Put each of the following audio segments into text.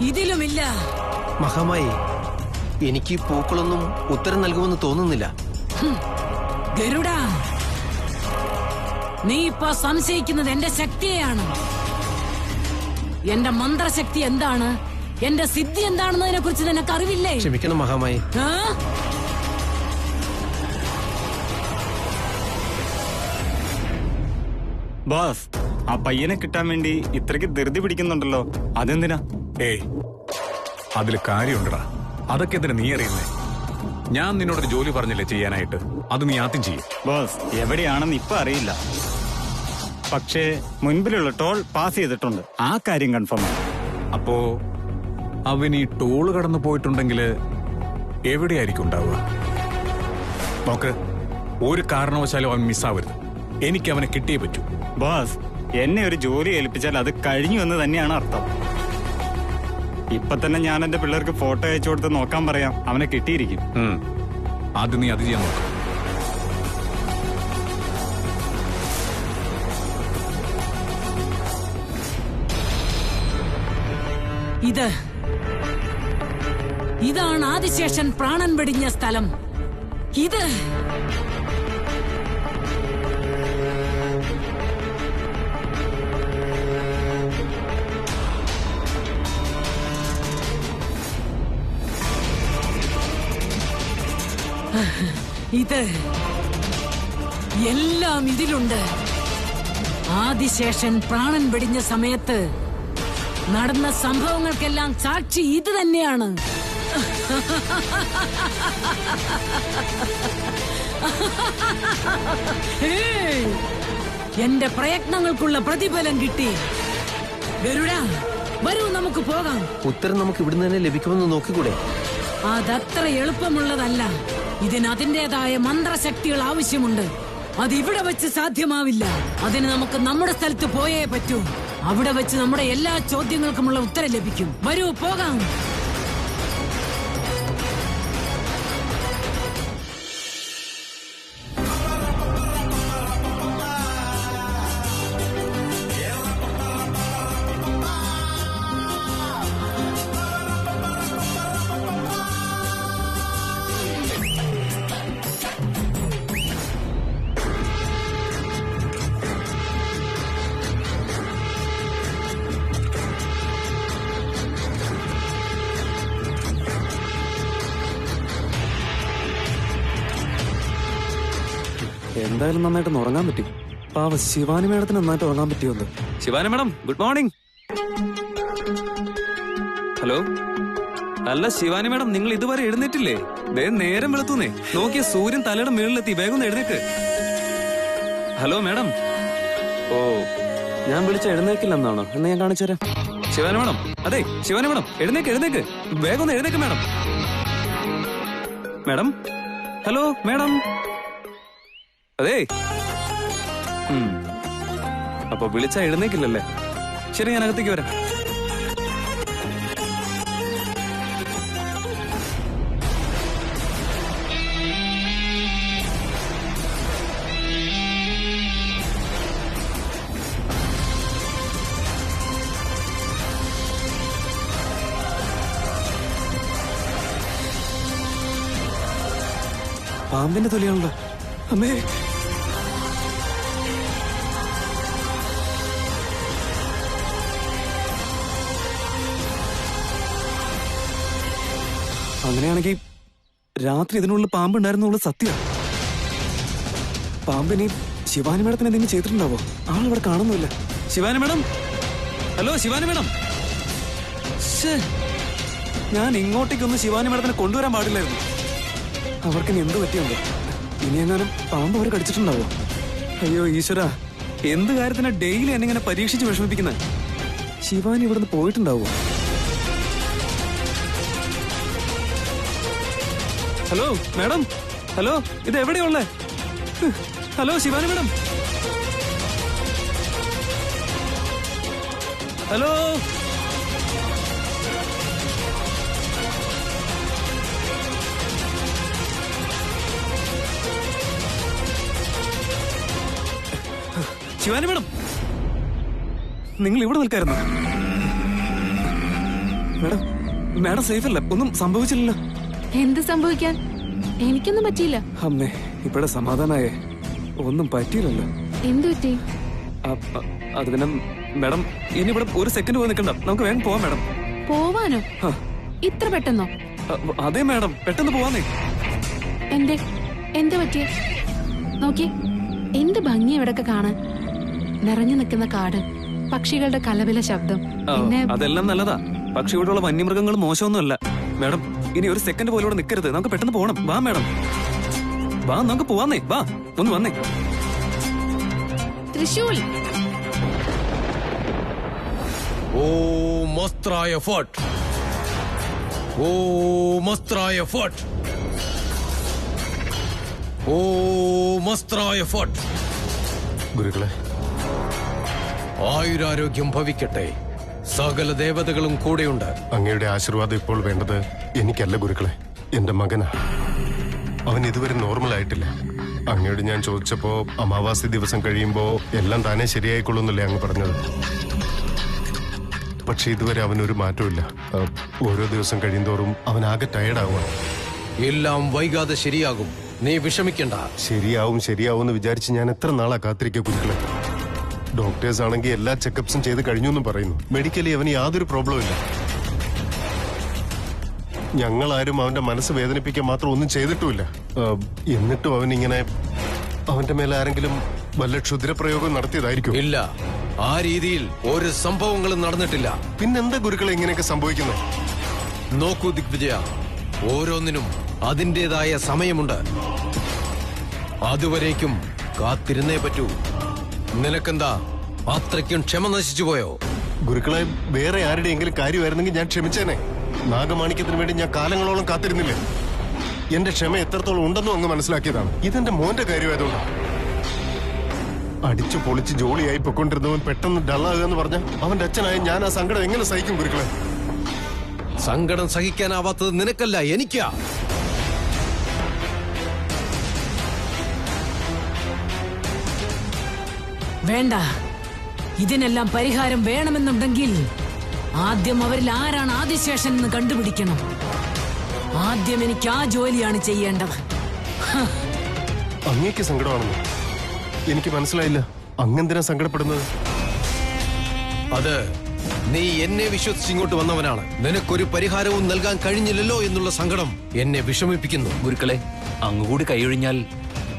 ഇതിലുമില്ല. മഹാമായി, എനിക്ക് പൂക്കളൊന്നും ഉത്തരം നൽകുമെന്ന് തോന്നുന്നില്ല. ഗരുഡ, നീ ഇപ്പൊ സംശയിക്കുന്നത് എന്റെ ശക്തിയെയാണ്. എന്റെ മന്ത്രശക്തി എന്താണ്, എന്റെ സിദ്ധി എന്താണെന്നതിനെ കുറിച്ച് നിനക്ക് അറിവില്ലേ? ക്ഷമിക്കണം മഹാമായി. ബോസ്, ആ പയ്യനെ കിട്ടാൻ വേണ്ടി ഇത്രയ്ക്ക് ധൃതി പിടിക്കുന്നുണ്ടല്ലോ, അതെന്തിനാ? ഏയ്, അതില് കാര്യമുണ്ടടാ. അതൊക്കെ എന്തിനാ നീ അറിയുന്നേ? ഞാൻ നിന്നോടൊരു ജോലി പറഞ്ഞില്ലേ ചെയ്യാനായിട്ട്, അത് നീ ആദ്യം ചെയ്യും. ബോസ്, എവിടെയാണെന്ന് ഇപ്പൊ അറിയില്ല. പക്ഷേ മുൻപിലുള്ള ടോൾ പാസ് ചെയ്തിട്ടുണ്ട്, ആ കാര്യം കൺഫേം ആണ്. അപ്പോ അവൻ ഈ ടോള് കടന്നു പോയിട്ടുണ്ടെങ്കിൽ എവിടെയായിരിക്കും ഉണ്ടാവുക? നോക്ക്, ഒരു കാരണവശാലും അവൻ മിസ്സാവരുത്. എനിക്ക് അവനെ കിട്ടിയേ പറ്റൂ. ബോസ്, എന്നെ ഒരു ജോലി ഏൽപ്പിച്ചാൽ അത് കഴിഞ്ഞു എന്ന് തന്നെയാണ് അർത്ഥം. ഇപ്പൊ തന്നെ ഞാൻ എന്റെ പിള്ളേർക്ക് ഫോട്ടോ അയച്ചു കൊടുത്ത് നോക്കാൻ പറയാം, അവനെ കിട്ടിയിരിക്കും. ആദ്യം നീ അത് ചെയ്യാൻ നോക്കാം. ഇതാണ് ആദിശേഷൻ പ്രാണൻ വെടിഞ്ഞ സ്ഥലം. ഇത് എല്ലാം ഇതിലുണ്ട്. ആദിശേഷൻ പ്രാണൻ വെടിഞ്ഞ സമയത്ത് നടന്ന സംഭവങ്ങൾക്കെല്ലാം സാക്ഷി ഇത് തന്നെയാണ്. എന്റെ പ്രയത്നങ്ങൾക്കുള്ള പ്രതിഫലം കിട്ടി. ഗരുഡ, വരൂ, നമുക്ക് പോകാം. ഉത്തരം നമുക്ക് ഇവിടുന്ന് തന്നെ ലഭിക്കുമെന്ന് നോക്കിക്കൂടെ? അതത്ര എളുപ്പമുള്ളതല്ല. ഇതിന് അതിന്റേതായ മന്ത്രശക്തികൾ ആവശ്യമുണ്ട്. അതിവിടെ വെച്ച് സാധ്യമാവില്ല. അതിന് നമുക്ക് നമ്മുടെ സ്ഥലത്ത് പോയേ പറ്റൂ. അവിടെ വെച്ച് നമ്മുടെ എല്ലാ ചോദ്യങ്ങൾക്കുമുള്ള ഉത്തരം ലഭിക്കും. വരൂ, പോകാം. എന്തായാലും നന്നായിട്ട് ഉറങ്ങാൻ പറ്റി. പാവ ശിവാനി മേഡത്തിന് നന്നായിട്ട് ഉറങ്ങാൻ പറ്റിയുണ്ട്. Shivani madam, good morning. Hello. അല്ല ശിവാനി മേഡം, നിങ്ങൾ ഇതുവരെ എഴുന്നേറ്റില്ലേ? നേരം വെളുത്തുന്നേ. നോക്കിയ സൂര്യൻ തലയുടെ മുകളിലെത്തി. വേഗം എഴുന്നേക്ക്. Hello madam. ഓ, ഞാൻ വിളിച്ച എഴുന്നേക്കില്ലെന്നാണോ? എന്ന് ഞാൻ കാണിച്ചുതരാം. ശിവാനി മേഡം, അതെ ശിവാനി മേഡം, എഴുന്നേക്ക്. വേഗം എഴുന്നേക്ക് മേഡം. Madam, hello madam. അതെ, അപ്പൊ വിളിച്ചാ എഴുന്നേക്കില്ലല്ലേ? ശരി, ഞാൻ അകത്തേക്ക് വരാം. പാമ്പിന്റെ തൊലിയാണല്ലോ. അമ്മേ, അങ്ങനെയാണെങ്കിൽ രാത്രി ഇതിനുള്ളിൽ പാമ്പുണ്ടായിരുന്നുള്ള സത്യം. പാമ്പിനി ശിവാനി മേഡത്തിന് എന്തെങ്കിലും ചെയ്തിട്ടുണ്ടാവോ? ആളിവിടെ കാണുന്നില്ല. Shivani madam, hello Shivani madam. ഞാൻ ഇങ്ങോട്ടേക്കൊന്ന് ശിവാനി മേഡത്തിനെ കൊണ്ടുവരാൻ പാടില്ലായിരുന്നു. അവർക്കിനി എന്ത് പറ്റിയുണ്ട്? ഇനി എങ്ങാനും പാമ്പ് അവർ കടിച്ചിട്ടുണ്ടാവോ? അയ്യോ ഈശ്വര, എന്ത് കാര്യത്തിനാ ഡെയിലി എന്നെ ഇങ്ങനെ പരീക്ഷിച്ച് വിഷമിപ്പിക്കുന്നത്? ശിവാനി ഇവിടുന്ന് പോയിട്ടുണ്ടാവോ? ഹലോ മാഡം, ഹലോ, ഇത് എവിടെയുള്ളേ? Hello Shivani madam, hello. Shivani madam, നിങ്ങൾ ഇവിടെ നിൽക്കായിരുന്നു? മേഡം മേഡം സേഫ് അല്ല, ഒന്നും സംഭവിച്ചില്ലല്ലോ. എന്ത് സംഭവിക്കാൻ? എനിക്കൊന്നും പറ്റിയില്ല. അമ്മേ ഇവിടെ സമാധാനായേ, ഒന്നും പറ്റിയില്ലല്ലോ. എന്തു പറ്റി? അത് പിന്നെ മേഡം ഇനി ഇവിടെ ഒരു സെക്കൻഡ് പോയി നിൽക്കണ്ട, നമുക്ക് വേഗം പോവാം മേഡം. പോവാനോ? ഇത്ര പെട്ടെന്നോ? അതെ മേഡം, പെട്ടെന്ന് പോവാന്നേ. എന്താ പറ്റിയേ? നോക്കി, എന്ത് ഭംഗി ഇവിടൊക്കെ കാണാൻ. നിറഞ്ഞു നിൽക്കുന്ന കാട്, പക്ഷികളുടെ കലപില ശബ്ദം. അതെല്ലാം നല്ലതാ, പക്ഷെ ഇവിടെയുള്ള വന്യമൃഗങ്ങൾ മോശമൊന്നുമല്ല. മേഡം ഇനി ഒരു സെക്കൻഡ് പോലും ഇവിടെ നിൽക്കരുത്, നമുക്ക് പെട്ടെന്ന് പോകണം. വാ മേഡം, വാ നമുക്ക് പോവാന്നേ. വാ ഒന്ന് വന്നേ. തൃശൂൽ ഓ മസ്ത്രായ ഫോർട്ട്, ഓ മസ്ത്രായ ഫോർട്ട്, ഓ മസ്ത്രായ ഫോർട്ട്. ഗുരുക്കളെ, ആയുരാരോഗ്യം ഭവിക്കട്ടെ. സകല ദേവതകളും കൂടെയുണ്ട്. അങ്ങയുടെ ആശീർവാദം ഇപ്പോൾ വേണ്ടത് എനിക്കല്ല ഗുരുക്കളെ, എന്റെ മകനാ. അവൻ ഇതുവരെ നോർമൽ ആയിട്ടില്ല. അങ്ങയോട് ഞാൻ ചോദിച്ചപ്പോ അമാവാസി ദിവസം കഴിയുമ്പോ എല്ലാം താനേ ശരിയായിക്കൊള്ളുന്നല്ലേ അങ്ങ് പറഞ്ഞത്. പക്ഷെ ഇതുവരെ അവനൊരു മാറ്റമില്ല. ഓരോ ദിവസം കഴിയുന്തോറും അവൻ ആകെ ടയർഡാവുക. എല്ലാം വൈകാതെ ശരിയാകും, നീ വിഷമിക്കണ്ട. ശരിയാവും എന്ന് വിചാരിച്ച് ഞാൻ എത്ര നാളാ കാത്തിരിക്കുക ഗുരുക്കളെ. ഡോക്ടേഴ്സ് ആണെങ്കിൽ എല്ലാ ചെക്കപ്സും ചെയ്ത് കഴിഞ്ഞു എന്നും പറയുന്നു. മെഡിക്കലി അവന് യാതൊരു പ്രോബ്ലം ഇല്ല. ഞങ്ങളാരും അവന്റെ മനസ്സ് വേദനിപ്പിക്കാൻ മാത്രം ഒന്നും ചെയ്തിട്ടുമില്ല. എന്നിട്ടും അവനിങ്ങനെ അവന്റെ മേലെ ആരെങ്കിലും വല്ല ക്ഷുദ്രപ്രയോഗം നടത്തിയതായിരിക്കും. ഇല്ല, ആ രീതിയിൽ ഒരു സംഭവങ്ങളും നടന്നിട്ടില്ല. പിന്നെന്താ ഗുരുക്കളെ ഇങ്ങനെയൊക്കെ സംഭവിക്കുന്നത്? നോക്കൂ ദിഗ്വിജയ, ഓരോന്നിനും അതിൻ്റെതായ സമയമുണ്ട്. അതുവരേക്കും കാത്തിരുന്നേ പറ്റൂ. നിനക്കെന്താ അത്രയ്ക്കും ക്ഷമ നശിച്ചു പോയോ? ഗുരുക്കളെ, വേറെ ആരുടെയെങ്കിലും കാര്യമായിരുന്നെങ്കിൽ ഞാൻ ക്ഷമിച്ചേനെ. നാഗമാണിക്യത്തിന് വേണ്ടി ഞാൻ കാലങ്ങളോളം കാത്തിരുന്നില്ലേ. എന്റെ ക്ഷമ എത്രത്തോളം ഉണ്ടെന്നും അങ്ങ് മനസ്സിലാക്കിയതാണ്. ഇതെന്റെ മോന്റെ കാര്യമായതുകൊണ്ടാണ്. അടിച്ചു പൊളിച്ച് ജോലിയായി പൊക്കൊണ്ടിരുന്നവൻ പെട്ടെന്ന് ഡള്ളാകുക എന്ന് പറഞ്ഞ അവന്റെ അച്ഛനായ ഞാൻ ആ സങ്കടം എങ്ങനെ സഹിക്കും ഗുരുക്കളെ? സങ്കടം സഹിക്കാനാവാത്തത് നിനക്കല്ല, എനിക്കാ. വേണ്ട, ഇതിനെല്ലാം പരിഹാരം വേണമെന്നുണ്ടെങ്കിൽ ആദ്യം അവരിൽ ആരാണ് ആദിശേഷൻ എന്ന് കണ്ടുപിടിക്കണം. ആദ്യം എനിക്ക് ആ ജോലിയാണ് ചെയ്യേണ്ടത്. അങ്ങേക്ക് സങ്കടമാണെന്ന് എനിക്ക് മനസ്സിലായില്ല. അങ്ങെന്തിനാ സങ്കടപ്പെടുന്നത്? അത് നീ എന്നെ വിശ്വസിച്ച് ഇങ്ങോട്ട് വന്നവനാണ്. നിനക്കൊരു പരിഹാരവും നൽകാൻ കഴിഞ്ഞില്ലല്ലോ എന്നുള്ള സങ്കടം എന്നെ വിഷമിപ്പിക്കുന്നു. ഗുരുക്കളെ, അങ്ങുകൂടി കൈയൊഴിഞ്ഞാൽ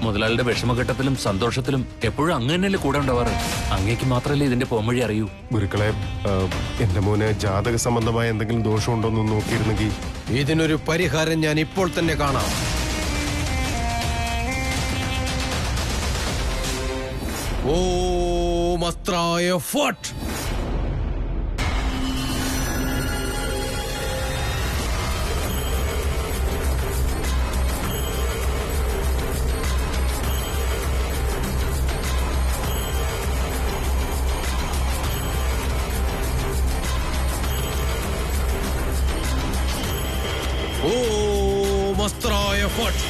മുതലാളിയുടെ വിഷമഘട്ടത്തിലും സന്തോഷത്തിലും എപ്പോഴും അങ്ങ് തന്നെയല്ലേ കൂടെ ഉണ്ടാവാറ്. അങ്ങേക്ക് മാത്രമല്ലേ ഇതിന്റെ പോംവഴി അറിയൂ. ഗുരുക്കളെ, എന്റെ മോന് ജാതക സംബന്ധമായ എന്തെങ്കിലും ദോഷമുണ്ടോന്ന് നോക്കിയിരുന്നെങ്കിൽ. ഇതിനൊരു പരിഹാരം ഞാൻ ഇപ്പോൾ തന്നെ കാണാം. ഓം അസ്ത്രായ ഫോർട്ട്. ഓം അസ്ത്രായ ഫോർട്ട്.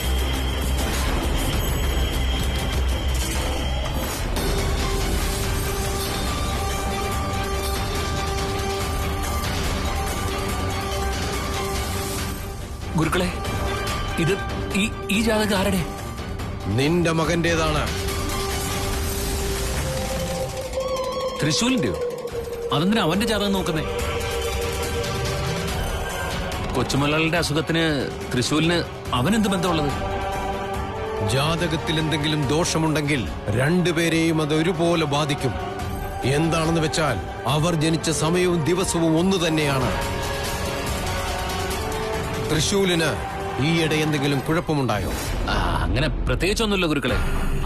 ഗുരുക്കളെ, ഇത് ഈ ജാതകം ആരുടെ? നിന്റെ മകന്റേതാണ്. തൃശൂലിന്റെയോ? അതെന്തിനാ അവന്റെ ജാതകം നോക്കുന്നേ? കൊച്ചുമലയാളിയുടെ അസുഖത്തിന് തൃശൂലിന് അവനെന്ത് ബന്ധമുള്ളത്? ജാതകത്തിൽ എന്തെങ്കിലും ദോഷമുണ്ടെങ്കിൽ രണ്ടുപേരെയും അത് ഒരുപോലെ ബാധിക്കും. എന്താണെന്ന് വെച്ചാൽ അവർ ജനിച്ച സമയവും ദിവസവും ഒന്നു തന്നെയാണ്. തൃശൂലിന് ഈയിടെ എന്തെങ്കിലും കുഴപ്പമുണ്ടായോ? അങ്ങനെ പ്രത്യേകിച്ചൊന്നുമില്ല ഗുരുക്കളെ,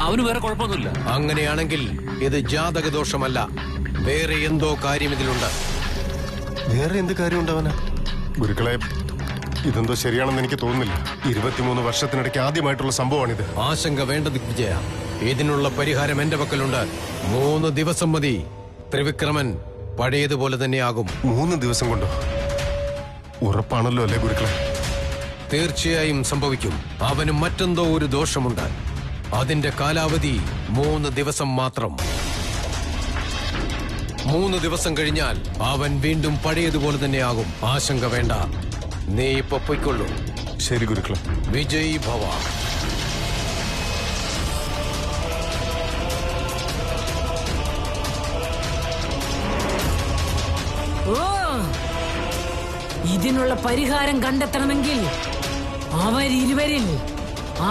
അവന് വേറെ കുഴപ്പമൊന്നുമില്ല. അങ്ങനെയാണെങ്കിൽ ഇത് ജാതക ദോഷമല്ല, വേറെ എന്തോ കാര്യം ഇതിലുണ്ട്. വേറെ എന്ത് കാര്യമുണ്ടവന്? ഗുരുക്കളെ, ഇതെന്തോ ശരിയാണെന്ന് എനിക്ക് തോന്നുന്നില്ല. 23 വർഷത്തിനിടയ്ക്ക് ആദ്യമായിട്ടുള്ള സംഭവമാണിത്. ആശങ്ക വേണ്ട ദിഗ്വിജയ, ഇതിനുള്ള പരിഹാരം എന്റെ പക്കലുണ്ട്. 3 ദിവസം മതി. ത്രിവിക്രമൻ പഴയതുപോലെ തന്നെയാകും. 3 ദിവസം കൊണ്ടോ? ഉറപ്പാണല്ലോ അല്ലേ ഗുരുക്കളെ? തീർച്ചയായും സംഭവിക്കും. അവന് മറ്റെന്തോ ഒരു ദോഷമുണ്ട്. അതിന്റെ കാലാവധി 3 ദിവസം മാത്രം. 3 ദിവസം കഴിഞ്ഞാൽ അവൻ വീണ്ടും പഴയതുപോലെ തന്നെയാകും. ആശങ്ക വേണ്ട. നീ ഇപ്പൊ പൊയ്ക്കൊള്ളൂ. ശരി ഗുരുക്കളെ. വിജയ് ഭവ. ഓ, ഇതിനുള്ള പരിഹാരം കണ്ടെത്തണമെങ്കിൽ അവരിരുവരിൽ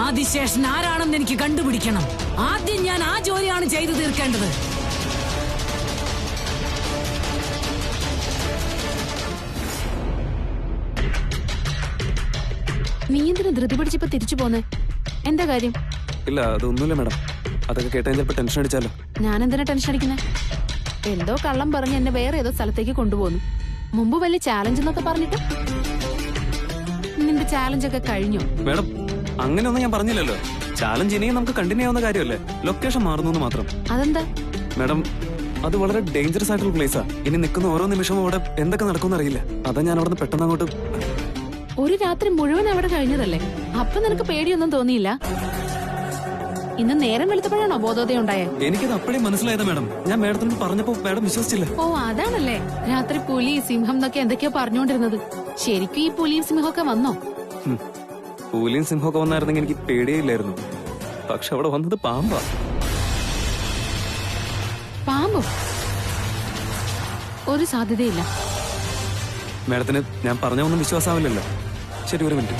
ആദിശേഷൻ ആരാണെന്ന് എനിക്ക് കണ്ടുപിടിക്കണം. ആദ്യം ഞാൻ ആ ജോലിയാണ് ചെയ്തു തീർക്കേണ്ടത്. നീ എന്തിനാ ധൃതി പിടിച്ചിപ്പോ തിരിച്ചു പോന്നെ? എന്താ കാര്യം? ഇല്ല, അതൊന്നുമില്ല മാഡം. അതൊക്കെ കേട്ടാൽ ചിലപ്പോൾ ടെൻഷൻ അടിച്ചാലോ. ഞാൻ എന്തിനാ ടെൻഷൻ അടിക്കുന്നെ? എന്തോ കള്ളം പറഞ്ഞ് എന്നെ വേറെ ഏതോ സ്ഥലത്തേക്ക് കൊണ്ടുപോന്നു. മുമ്പ് വലിയ ചാലഞ്ച് എന്നൊക്കെ പറഞ്ഞിട്ട് നിന്റെ ചാലഞ്ച് ഒക്കെ കഴിഞ്ഞു. മാഡം, അങ്ങനെയൊന്നും ഞാൻ പറഞ്ഞില്ലല്ലോ. ചാലഞ്ച് ഇനിയും നമുക്ക് കണ്ടിന്യൂ ആവുന്ന കാര്യമല്ലേ. ലൊക്കേഷൻ മാറുന്നു മാത്രം. അതെന്താ? മാഡം, അത് വളരെ ഡേഞ്ചറസ് ആയിട്ടുള്ള പ്ലേസാ. ഇനി നിൽക്കുന്ന ഓരോ നിമിഷവും അവിടെ എന്തൊക്കെ നടക്കുമെന്ന് അറിയില്ല. അതാ ഞാൻ അവിടെ പെട്ടെന്ന് അങ്ങോട്ട്. ഒരു രാത്രി മുഴുവൻ അവിടെ കഴിഞ്ഞതല്ലേ, അപ്പൊ നിനക്ക് പേടിയൊന്നും തോന്നിയില്ല? ഇന്ന് നേരം വെളുത്തപ്പോഴാണോ ബോധോദയം ഉണ്ടായേ? എനിക്കത് അപ്പോഴേ മനസ്സിലായത് മാഡം. ഞാൻ മാഡത്തിനോട് പറഞ്ഞപ്പോ മാഡം വിശ്വസിച്ചില്ല. ഓ, അതാണല്ലേ രാത്രി പുലി സിംഹം എന്നൊക്കെ എന്തൊക്കെയോ പറഞ്ഞുകൊണ്ടിരുന്നത്. ശരിക്കും ഈ പുലിയും സിംഹമൊക്കെ വന്നോ? പുലിയും സിംഹമൊക്കെ വന്നായിരുന്നെങ്കിൽ എനിക്ക് പേടിയില്ലായിരുന്നു. പക്ഷെ അവിടെ വന്നത് പാമ്പാ. പാമ്പോ? ഒരു സാധ്യതയില്ല. മാഡത്തിന് ഞാൻ പറഞ്ഞ ഒന്നും വിശ്വാസമാവില്ലല്ലോ. ശരി, ഒരു മിനിറ്റ്.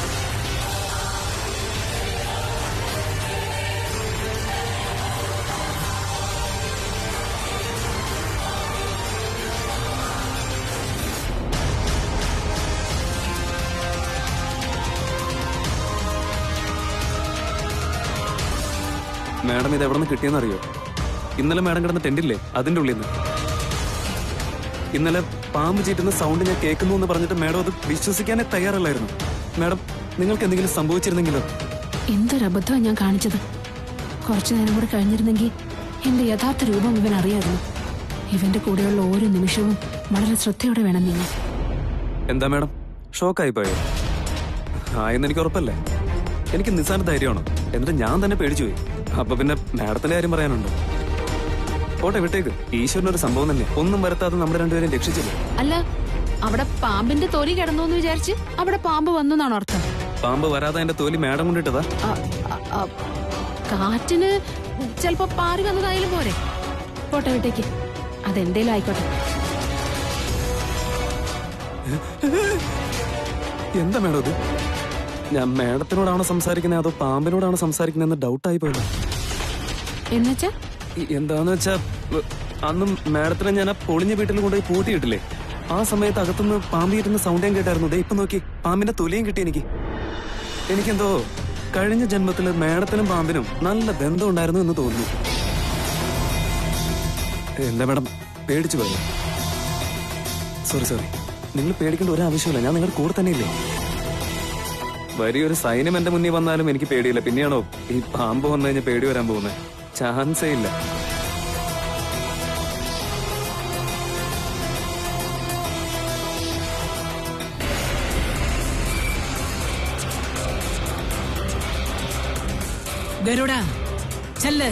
മാഡം ഇത് എവിടെ നിന്ന് കിട്ടിയെന്നറിയോ? ഇന്നലെ മാഡം കിടന്ന ടെന്റില്ലേ, അതിന്റെ ഉള്ളിൽ നിന്ന്. ഇന്നലെ പാമ്പ് ചീറ്റുന്ന സൗണ്ട് ഞാൻ കേൾക്കുന്നു എന്ന് പറഞ്ഞിട്ട് മാഡം അത് വിശ്വസിക്കാനേ തയ്യാറല്ലായിരുന്നു. മാഡം, നിങ്ങൾക്ക് എന്തെങ്കിലും സംഭവിച്ചിരുന്നെങ്കിലോ? എന്തൊരു അബദ്ധമാണ് ഞാൻ കാണിച്ചത്. കുറച്ചു നേരം കൂടെ കഴിഞ്ഞിരുന്നെങ്കിൽ എന്റെ യഥാർത്ഥ രൂപം ഇവൻ അറിയായിരുന്നു. ഇവന്റെ കൂടെയുള്ള ഓരോ നിമിഷവും വളരെ ശ്രദ്ധയോടെ വേണം നീങ്ങാൻ. എന്താ മാഡം, ഷോക്കായി പോയോ? ആയെന്ന് എനിക്ക് ഉറപ്പല്ലേ. എനിക്ക് നിസ്സാര ധൈര്യമാണോ? എന്നിട്ട് ഞാൻ തന്നെ പേടിച്ചു പോയി. അപ്പൊ പിന്നെ മാഡത്തിന്റെ കാര്യം പറയാനുണ്ടോ? പോട്ടെ, വിട്ടേക്ക്. ഈശ്വരനൊരു സംഭവം തന്നെ. ഒന്നും വരുത്താതെ നമ്മുടെ രണ്ടുപേരും രക്ഷിച്ചില്ല. അല്ല, അവിടെ പാമ്പിന്റെ തൊലി കിടന്നു എന്ന് വിചാരിച്ച് അവിടെ പാമ്പ് വന്നു എന്നാണ് അർത്ഥം? പാമ്പ് വരാതെ എന്റെ തോലി മാഡം കൊണ്ടിട്ടതാ. കാറ്റിന് ചിലപ്പോ പാറി വന്നതായാലും പോരെ. പോട്ടെ, വിട്ടേക്ക്. അതെന്തേലും ആയിക്കോട്ടെ. എന്താ മാഡം ഇത്? ഞാൻ മാഡത്തിനോടാണോ സംസാരിക്കുന്നത് അതോ പാമ്പിനോടാണോ സംസാരിക്കുന്നതെന്ന് ഡൗട്ടായി പോയല്ലോ. എന്നുവെച്ചാ? എന്താന്ന് വെച്ചാ, അന്ന് മാഡത്തിനെ ഞാൻ ആ പൊളിഞ്ഞ വീട്ടിൽ കൊണ്ടുപോയി പൂട്ടിയിട്ടില്ലേ, ആ സമയത്ത് അകത്തുനിന്ന് പാമ്പ് കിട്ടുന്ന സൗണ്ട് ഞാൻ കേട്ടായിരുന്നു. ദേ ഇപ്പൊ നോക്കി, പാമ്പിന്റെ തൊലിയും കിട്ടി എനിക്ക്. എനിക്കെന്തോ കഴിഞ്ഞ ജന്മത്തില് മാഡത്തിനും പാമ്പിനും നല്ല ബന്ധം ഉണ്ടായിരുന്നു എന്ന് തോന്നുന്നു. എന്താ മാഡം, പേടിച്ചു പോയോ? സോറി, നിങ്ങൾ പേടിക്കേണ്ട ഒരു ആവശ്യമില്ല. ഞാൻ നിങ്ങളുടെ കൂടെ തന്നെ ഇല്ലേ. വലിയൊരു സൈന്യം എന്റെ മുന്നിൽ വന്നാലും എനിക്ക് പേടിയില്ല. പിന്നെയാണോ ഈ പാമ്പ് വന്നു കഴിഞ്ഞാൽ പേടി വരാൻ പോകുന്നത്? ചാൻസേ ഇല്ല. ഗരുഡ, ചെല്ല്.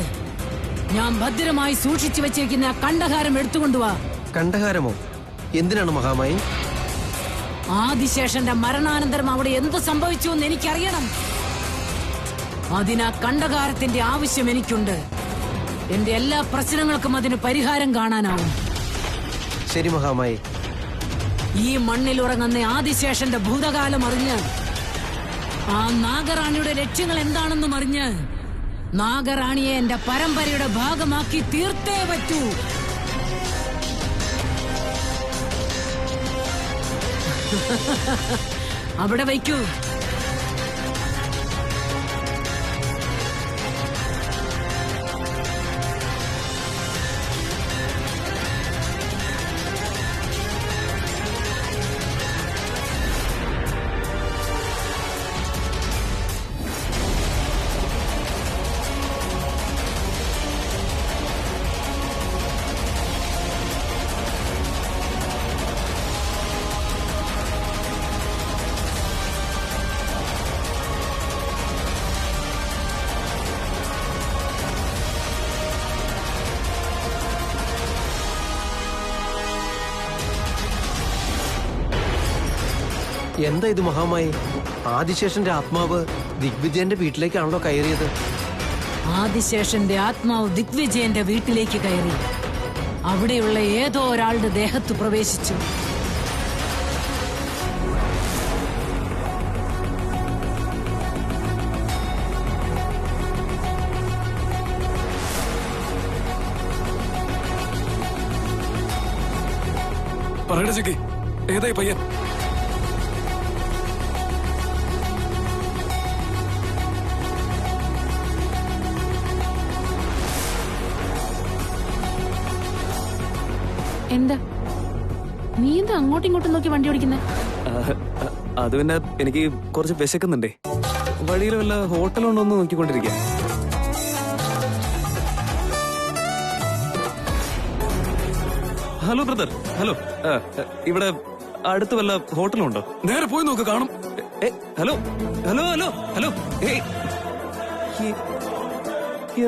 ഞാൻ ഭദ്രമായി സൂക്ഷിച്ചു വെച്ചിരിക്കുന്ന കണ്ഠഹാരം എടുത്തുകൊണ്ടുവാ. കണ്ഠഹാരമോ? എന്തിനാണ് മഹാമായി? ആദിശേഷന്റെ മരണാനന്തരം അവിടെ എന്ത് സംഭവിച്ചു എന്ന് എനിക്കറിയണം. അതിനാ കണ്ഠഹാരത്തിന്റെ ആവശ്യം എനിക്കുണ്ട്. എന്റെ എല്ലാ പ്രശ്നങ്ങൾക്കും അതിന് പരിഹാരം കാണാനാവും. ശരി മഹാമായി. ഈ മണ്ണിൽ ഉറങ്ങുന്ന ആദിശേഷന്റെ ഭൂതകാലം അറിഞ്ഞ്, ആ നാഗറാണിയുടെ ലക്ഷ്യങ്ങൾ എന്താണെന്നും അറിഞ്ഞ്, നാഗറാണിയെ എന്റെ പരമ്പരയുടെ ഭാഗമാക്കി തീർത്തേ പറ്റൂ. അവിടെ വയ്ക്കൂ. എന്താ ഇത് മഹാമായി? ആദിശേഷന്റെ ആത്മാവ് ദിഗ്വിജയന്റെ വീട്ടിലേക്കാണല്ലോ കയറിയത്. ആദിശേഷന്റെ ആത്മാവ് ദിഗ്വിജയന്റെ വീട്ടിലേക്ക് കയറി അവിടെയുള്ള ഏതോ ഒരാളുടെ ദേഹത്ത് പ്രവേശിച്ചു. പറയട ചെക്കി, ഏതായി പയ്യൻ? എന്താ നീ എന്താ അങ്ങോട്ടും ഇങ്ങോട്ടും നോക്കി വണ്ടി ഓടിക്കുന്നേ? അത് പിന്നെ എനിക്ക് കുറച്ച് വിശക്കുന്നുണ്ടേ. വഴിയിൽ വല്ല ഹോട്ടലുണ്ടോ എന്ന് നോക്കിക്കൊണ്ടിരിക്കുക. Hello brother, hello. ഇവിടെ അടുത്ത് വല്ല ഹോട്ടലുണ്ടോ? നേരെ പോയി നോക്ക്, കാണും. Hello hello hello hello.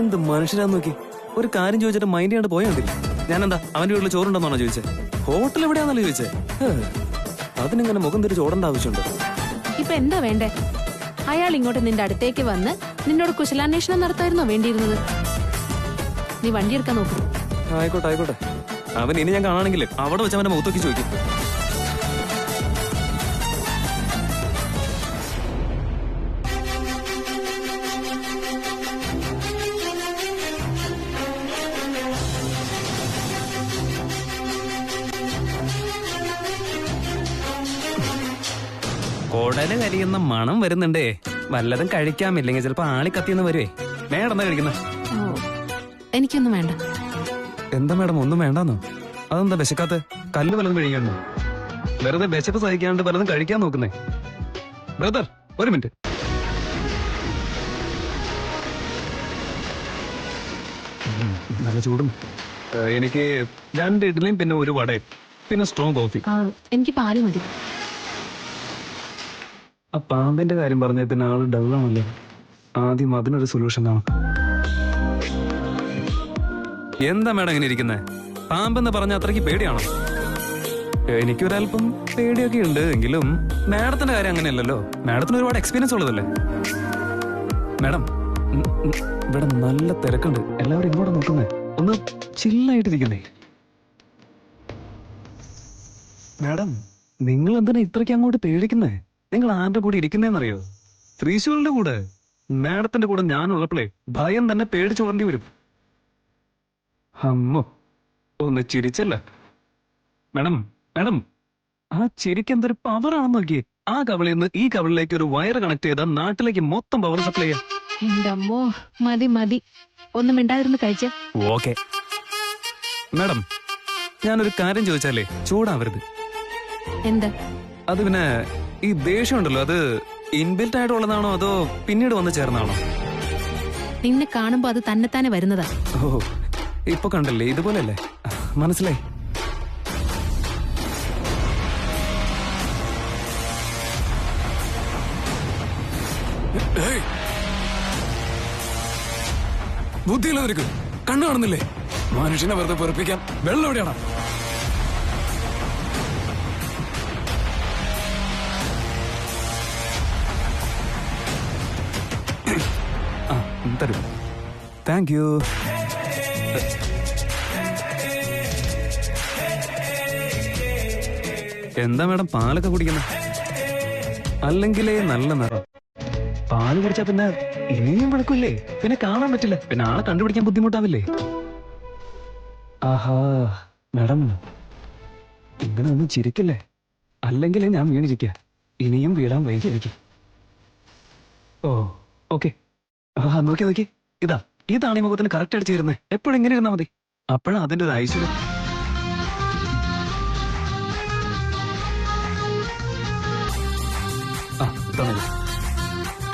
എന്ത് മനുഷ്യരാന്ന് നോക്കി. ഒരു കാര്യം ചോദിച്ചിട്ട് മൈൻഡ് ചെയ്യാണ്ട് പോയാണ്ടില്ല. ഞാനെന്താ അവന്റെ വീട്ടിൽ ചോറുണ്ടെന്നാണോ ചോദിച്ചത്? ഹോട്ടൽ എവിടെയാണല്ലോ ചോദിച്ചേ? അതിനിങ്ങനെ മുഖം തിരിച്ച് ഓടേണ്ട ആവശ്യമുണ്ടോ? ഇപ്പൊ എന്താ വേണ്ടേ? അയാൾ ഇങ്ങോട്ട് നിന്റെ അടുത്തേക്ക് വന്ന് നിന്നോട് കുശലാന്വേഷണം നടത്തായിരുന്നോ വേണ്ടിയിരുന്നത്? നീ വണ്ടി എടുക്കാൻ നോക്കൂ. ആയിക്കോട്ടെ ആയിക്കോട്ടെ. അവൻ ഇനി ഞാൻ കാണാണെങ്കിലേ അവിടെ വെച്ച് അവന്റെ മുഖത്തൊക്കെ ചോദിക്കും. കുടല് കരിയുന്ന മണം വരുന്നുണ്ടേ. വല്ലതും കഴിക്കാമില്ലെങ്കിൽ ചിലപ്പോ ആളി കത്തിയെന്ന് വരുവേ. മേഡം എന്താ കഴിക്കുന്ന? എനിക്കൊന്നും വേണ്ട. എന്താ മേഡം ഒന്നും വേണ്ടാന്നോ? അതെന്താ വിശക്കാത്ത? കല്ല് വല്ലതും കഴിക്കാണ്ടോ? വെറുതെ വിശപ്പ് സഹിക്കാണ്ട് വല്ലതും കഴിക്കാൻ നോക്കുന്നേ. ബ്രദർ ഒരു മിനിറ്റ്. നല്ല ചൂടും. എനിക്ക് 2 ഇഡ്ഡലിയും പിന്നെ ഒരു വടയും പിന്നെ സ്ട്രോങ് കോഫി. എനിക്ക് പാല് മതി. ആ പാമ്പിന്റെ കാര്യം പറഞ്ഞ പിന്നെ ആള് ഡൗണാണല്ലോ. ആദ്യം അതിനൊരു സൊല്യൂഷൻ കാണാം. എന്താ മേഡം ഇങ്ങനെ ഇരിക്കുന്നേ? പാമ്പെന്ന് പറഞ്ഞ അത്രയ്ക്ക് പേടിയാണോ? എനിക്കൊരല്പം പേടിയൊക്കെ ഉണ്ട്. എങ്കിലും മാഡത്തിന്റെ കാര്യം അങ്ങനെയല്ലല്ലോ. മാഡത്തിന് ഒരുപാട് എക്സ്പീരിയൻസ് ഉള്ളതല്ലേ. മാഡം ഇവിടെ നല്ല തിരക്കുണ്ട്. എല്ലാവരും ഇങ്ങോട്ട് നോക്കുന്നേ. ഒന്ന് ചില്ലായിട്ടിരിക്കുന്നേ. മാഡം നിങ്ങൾ എന്തിനാ ഇത്രയ്ക്ക് അങ്ങോട്ട് പേടിക്കുന്നേ? നിങ്ങൾ ആരുടെ കൂടെ ഇരിക്കുന്നേന്നറിയോ? ത്രിശൂലിന്റെ കൂടെ. മാഡത്തിന്റെ കൂടെ ഞാനുള്ളപ്പോഴേ ഭയം തന്നെ പേടിച്ചു ഓടേണ്ടി വരും. അമ്മോ ഒന്ന് ചിരിച്ചല്ല. മാഡം മാഡം ആ ചിരിക്ക് എന്തൊരു പവറാണെന്ന് നോക്കിയേ. ആ കവളിൽ നിന്ന് ഈ കവളിലേക്ക് ഒരു വയർ കണക്ട് ചെയ്താൽ നാട്ടിലേക്ക് മൊത്തം പവർ സപ്ലൈ ചെയ്യാം. എന്റെ അമ്മോ മതി മതി, ഒന്നും മിണ്ടാതിരുന്ന് കഴിച്ച. ഓക്കെ മാഡം, ഞാനൊരു കാര്യം ചോദിച്ചാലേ ചൂടാവരുത്. എന്താ? അത് പിന്നെ ഈ ദേഷ്യം ഉണ്ടല്ലോ, അത് ഇൻബിൽറ്റ് ആയിട്ടുള്ളതാണോ അതോ പിന്നീട് വന്ന് ചേർന്നാണോ? നിന്നെ കാണുമ്പോ അത് തന്നെത്താനെ വരുന്നതാ. ഓ ഇപ്പൊ കണ്ടല്ലേ, ഇതുപോലെയല്ലേ? മനസ്സിലായി. ബുദ്ധിയുള്ളവർക്ക് കണ്ണു കാണുന്നില്ലേ? മനുഷ്യനെ വെറുതെ പൊറപ്പിക്കാൻ വെള്ളം എവിടെയാണ്? തരും. Thank you. എന്താ മേഡം പാലൊക്കെ കുടിക്കുന്ന? അല്ലെങ്കിലേ നല്ല നിറം. പാല് കുടിച്ചാ പിന്നെ ഇനിയും വിളക്കില്ലേ? പിന്നെ കാണാൻ പറ്റില്ല. പിന്നെ ആളെ കണ്ടുപിടിക്കാൻ ബുദ്ധിമുട്ടാവില്ലേ? ആഹാ മേഡം ഇങ്ങനെ ഒന്നും ചിരിക്കില്ലേ? അല്ലെങ്കിലേ ഞാൻ വീണിരിക്കുക. ഇനിയും വീഴാൻ വൈകിയിരിക്കും. ഓ ഓക്കെ. ആ നോക്കി നോക്കി, ഇതാണ് ഈ മുഖത്തിന് കറക്റ്റ് അടിച്ചു തരുന്നത്. എപ്പോഴും ഇങ്ങനെ ഇരുന്നാ മതി. അപ്പോഴാ അതിന്റെ ഒരു ഐശ്വര്യം.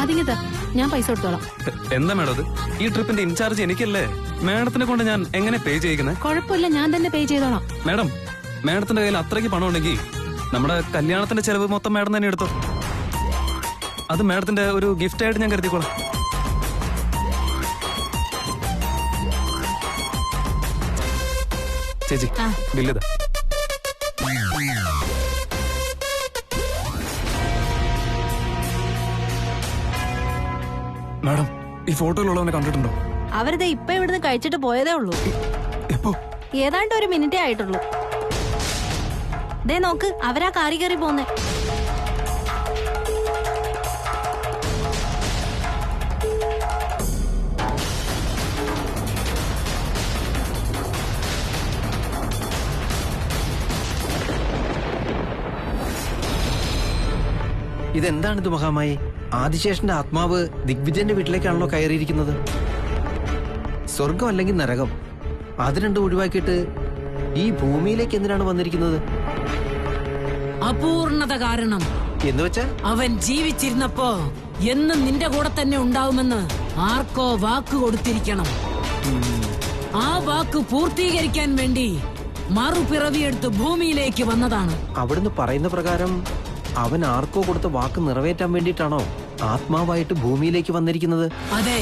അതിങ്ങതാ, ഞാൻ പൈസ കൊടുത്തോളാം. എന്താ മേഡം അത്? ഈ ട്രിപ്പിന്റെ ഇൻചാർജ് എനിക്കല്ലേ. മാഡത്തിനെ കൊണ്ട് ഞാൻ എങ്ങനെ പേ ചെയ്യിക്കുന്നത്? കുഴപ്പമില്ല, ഞാൻ തന്നെ പേ ചെയ്തോളാം. മാഡം മാഡത്തിന്റെ കയ്യിൽ അത്രയ്ക്ക് പണം ഉണ്ടെങ്കിൽ നമ്മുടെ കല്യാണത്തിന്റെ ചെലവ് മൊത്തം മാഡം തന്നെ എടുത്തോ. അത് മാഡത്തിന്റെ ഒരു ഗിഫ്റ്റ് ആയിട്ട് ഞാൻ കരുതിക്കോളാം. ചേച്ചി ബില്ലിതാ. മാഡം ഈ ഫോട്ടോയിലുള്ളവനെ കണ്ടിട്ടുണ്ടോ? അവരിത് ഇപ്പൊ ഇവിടുന്ന് കഴിച്ചിട്ട് പോയതേ ഉള്ളൂ. എപ്പോ? ഏതാണ്ട് ഒരു മിനിറ്റേ ആയിട്ടുള്ളൂ. ദേ നോക്ക്, അവരാ കാറി കയറി പോന്നെ. ഇതെന്താണിത് മഹാമായി? ആദിശേഷന്റെ ആത്മാവ് ദിഗ്വിജയന്റെ വീട്ടിലേക്കാണല്ലോ കയറിയിരിക്കുന്നത്. സ്വർഗം അല്ലെങ്കിൽ നരകം, അത് രണ്ടും ഒഴിവാക്കിയിട്ട് ഈ ഭൂമിയിലേക്ക് എന്തിനാണ് വന്നിരിക്കുന്നത്? അപൂർണത കാരണം. എന്ന് വെച്ചാ അവൻ ജീവിച്ചിരുന്നപ്പോ എന്നും നിന്റെ കൂടെ തന്നെ ഉണ്ടാവുമെന്ന് ആർക്കോ വാക്ക് കൊടുത്തിരിക്കണം. ആ വാക്ക് പൂർത്തീകരിക്കാൻ വേണ്ടി മറുപിറവിയെടുത്ത് ഭൂമിയിലേക്ക് വന്നതാണ്. അവിടുന്ന് പറയുന്ന പ്രകാരം അവൻ ആർക്കോ കൊടുത്ത വാക്ക് നിറവേറ്റാൻ വേണ്ടിയിട്ടാണോ ആത്മാവായിട്ട് ഭൂമിയിലേക്ക് വന്നിരിക്കുന്നത്? അതെ.